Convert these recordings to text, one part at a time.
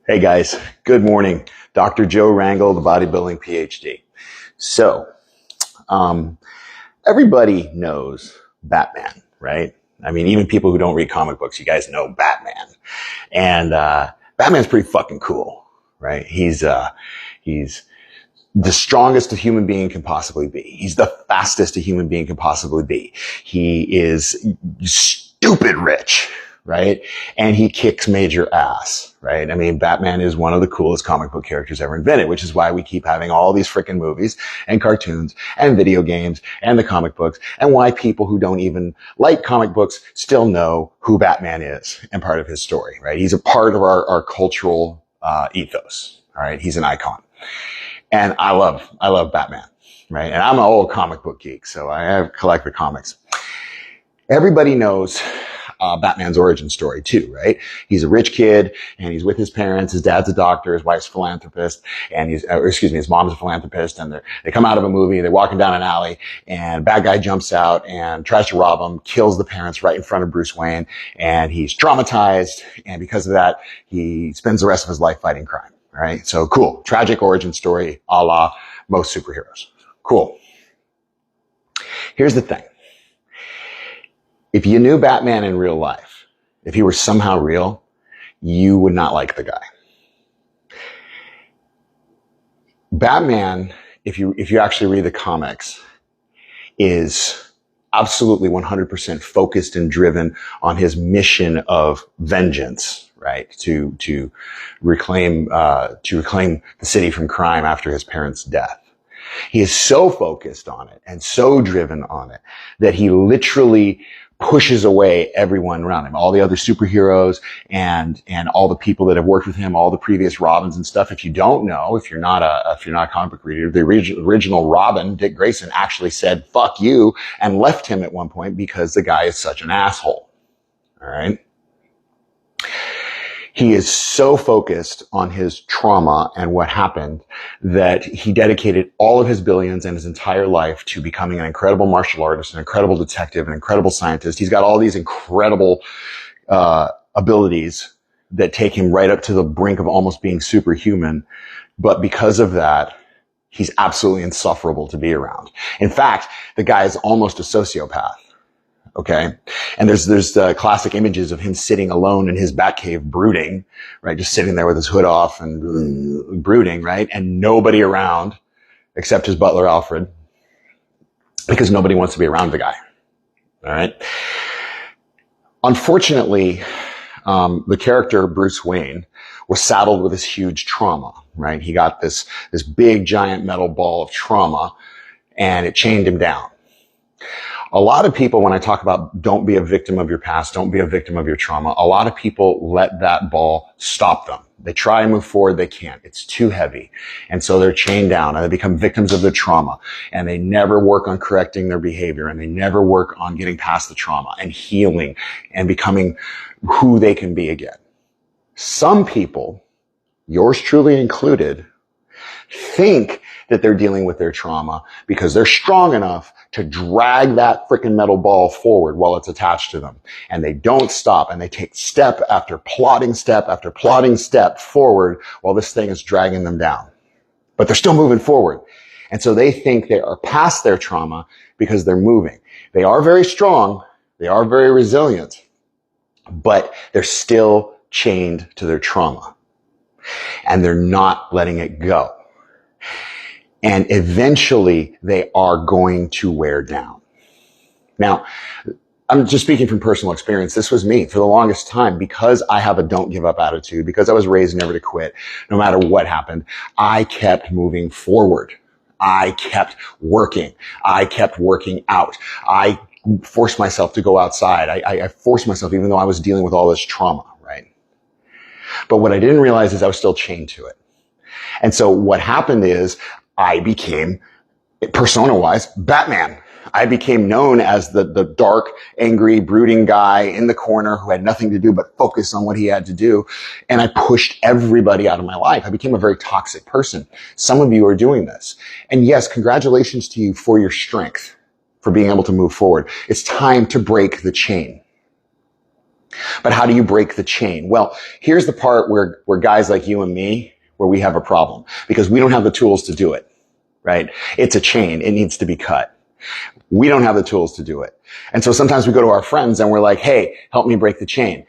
Hey guys, good morning. Dr. Joe Rangel, the bodybuilding PhD. So, um, everybody knows Batman, right? I mean, even people who don't read comic books, you guys know Batman. And, Batman's pretty fucking cool, right? He's the strongest a human being can possibly be. He's the fastest a human being can possibly be. He is stupid rich, right? And he kicks major ass, right? I mean, Batman is one of the coolest comic book characters ever invented, which is why we keep having all these freaking movies and cartoons and video games and the comic books, and why people who don't even like comic books still know who Batman is and part of his story, right? He's a part of our cultural ethos, all right? He's an icon. And I love Batman, right? And I'm an old comic book geek, so I have collected comics. Everybody knows Batman's origin story too, right? He's a rich kid and he's with his parents. His dad's a doctor, his wife's a philanthropist, and his mom's a philanthropist, and they come out of a movie, they're walking down an alley, and a bad guy jumps out and tries to rob him, kills the parents right in front of Bruce Wayne, and he's traumatized, and because of that, he spends the rest of his life fighting crime. All right, so cool. Tragic origin story, a la most superheroes. Cool. Here's the thing. If you knew Batman in real life, if he were somehow real, you would not like the guy. Batman, if you actually read the comics, is absolutely 100% focused and driven on his mission of vengeance, right? To reclaim the city from crime after his parents' death. He is so focused on it and so driven on it that he literally pushes away everyone around him, all the other superheroes and all the people that have worked with him, all the previous Robins and stuff. If you don't know, if you're not a comic book reader, the original Robin, Dick Grayson, actually said, "Fuck you," and left him at one point because the guy is such an asshole. All right. He is so focused on his trauma and what happened that he dedicated all of his billions and his entire life to becoming an incredible martial artist, an incredible detective, an incredible scientist. He's got all these incredible abilities that take him right up to the brink of almost being superhuman. But because of that, he's absolutely insufferable to be around. In fact, the guy is almost a sociopath. Okay. And there's classic images of him sitting alone in his Batcave brooding, right? Just sitting there with his hood off and brooding, right? And nobody around except his butler, Alfred, because nobody wants to be around the guy. All right. Unfortunately, the character Bruce Wayne was saddled with this huge trauma, right? He got this big giant metal ball of trauma and it chained him down. A lot of people, when I talk about don't be a victim of your past, don't be a victim of your trauma, a lot of people let that ball stop them. They try and move forward, they can't. It's too heavy. And so they're chained down and they become victims of their trauma. And they never work on correcting their behavior and they never work on getting past the trauma and healing and becoming who they can be again. Some people, yours truly included, think that they're dealing with their trauma because they're strong enough to drag that freaking metal ball forward while it's attached to them. And they don't stop and they take step after plotting step after plotting step forward while this thing is dragging them down. But they're still moving forward. And so they think they are past their trauma because they're moving. They are very strong. They are very resilient, but they're still chained to their trauma and they're not letting it go. And eventually they are going to wear down. Now, I'm just speaking from personal experience. This was me for the longest time because I have a don't give up attitude, because I was raised never to quit. No matter what happened, I kept moving forward. I kept working. I kept working out. I forced myself to go outside. I forced myself even though I was dealing with all this trauma, right? But what I didn't realize is I was still chained to it. And so what happened is I became, persona-wise, Batman. I became known as the dark, angry, brooding guy in the corner who had nothing to do but focus on what he had to do. And I pushed everybody out of my life. I became a very toxic person. Some of you are doing this. And yes, congratulations to you for your strength, for being able to move forward. It's time to break the chain. But how do you break the chain? Well, here's the part where guys like you and me, where we have a problem because we don't have the tools to do it, right? It's a chain. It needs to be cut. We don't have the tools to do it. And so sometimes we go to our friends and we're like, hey, help me break the chain.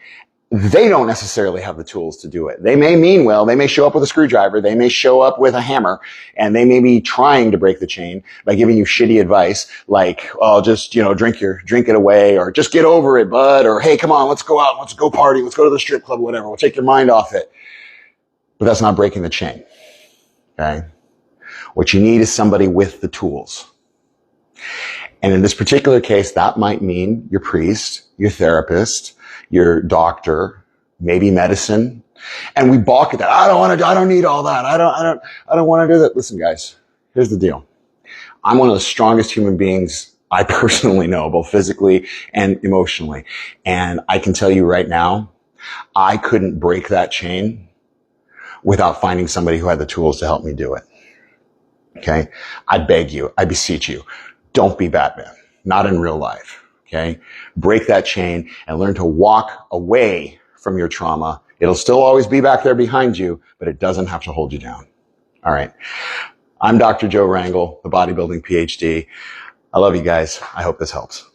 They don't necessarily have the tools to do it. They may mean well, they may show up with a screwdriver, they may show up with a hammer, and they may be trying to break the chain by giving you shitty advice like, oh, just, drink it away, or just get over it, bud, or hey, come on, let's go out, let's go party, let's go to the strip club, whatever, we'll take your mind off it. But that's not breaking the chain, okay? What you need is somebody with the tools. And in this particular case, that might mean your priest, your therapist, your doctor, maybe medicine. And we balk at that. I don't need all that. I don't want to do that. Listen, guys, here's the deal. I'm one of the strongest human beings I personally know, both physically and emotionally. And I can tell you right now, I couldn't break that chain without finding somebody who had the tools to help me do it. Okay? I beg you, I beseech you, don't be Batman. Not in real life. Okay? Break that chain and learn to walk away from your trauma. It'll still always be back there behind you, but it doesn't have to hold you down. All right. I'm Dr. Joe Rangel, the bodybuilding PhD. I love you guys. I hope this helps.